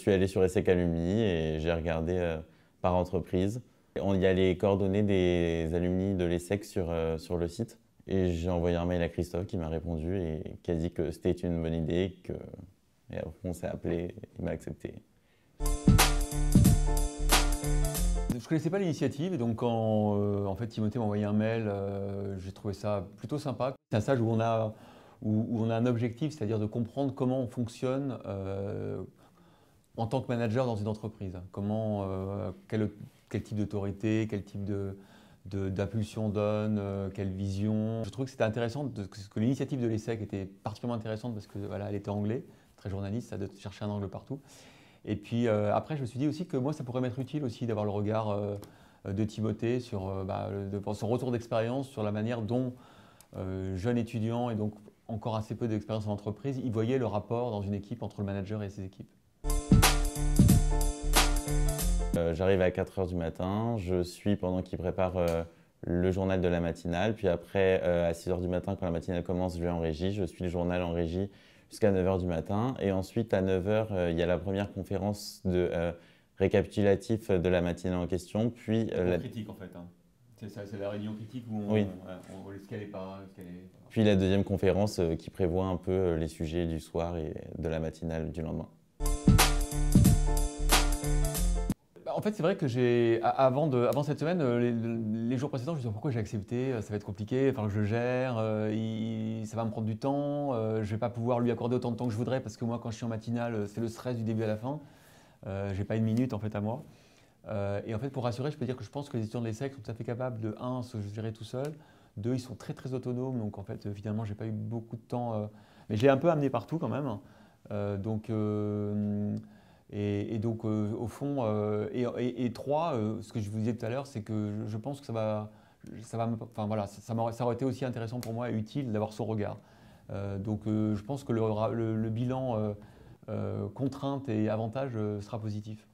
suis allé sur ESSEC Alumni et j'ai regardé par entreprise. Il y a les coordonnées des alumni de l'ESSEC sur le site. Et j'ai envoyé un mail à Christophe qui m'a répondu et qui a dit que c'était une bonne idée. Et après, on s'est appelé, il m'a accepté. Je ne connaissais pas l'initiative et donc quand en fait, Timothée m'a envoyé un mail, j'ai trouvé ça plutôt sympa. C'est un stage où on a un objectif, c'est-à-dire de comprendre comment on fonctionne en tant que manager dans une entreprise. Quel type d'autorité, quel type d'impulsion on donne, quelle vision. Je trouvais que c'était intéressant, que l'initiative de l'ESSEC était particulièrement intéressante parce que voilà, elle était anglais, très journaliste, ça doit chercher un angle partout. Et puis après, je me suis dit aussi que moi, ça pourrait m'être utile aussi d'avoir le regard de Timothée sur son retour d'expérience, sur la manière dont, jeune étudiant et donc encore assez peu d'expérience en entreprise, il voyait le rapport dans une équipe entre le manager et ses équipes. J'arrive à 4 h du matin, je suis pendant qu'il prépare le journal de la matinale, puis après à 6 h du matin quand la matinale commence, je vais en régie, je suis le journal en régie jusqu'à 9 h du matin et ensuite à 9 h il y a la première conférence de récapitulatif de la matinale en question, puis… La critique en fait, hein. C'est la réunion critique où on, oui. On voit ce qu'elle est pas, ce qu'elle est. Puis la deuxième conférence qui prévoit un peu les sujets du soir et de la matinale du lendemain. En fait, c'est vrai que avant cette semaine, les jours précédents, je me suis dit pourquoi j'ai accepté, ça va être compliqué, il va falloir que je gère, ça va me prendre du temps, je ne vais pas pouvoir lui accorder autant de temps que je voudrais parce que moi, quand je suis en matinale, c'est le stress du début à la fin. Je n'ai pas une minute en fait à moi. Et en fait, pour rassurer, je peux dire que je pense que les étudiants de l'ESSEC sont tout à fait capables de, un, se gérer tout seul, deux, ils sont très très autonomes, donc en fait, finalement, j'ai pas eu beaucoup de temps, mais je l'ai un peu amené partout quand même. Donc, au fond, et trois, ce que je vous disais tout à l'heure, c'est que je pense que enfin voilà, ça aurait été aussi intéressant pour moi et utile d'avoir son regard. Je pense que le bilan contraintes et avantages sera positif.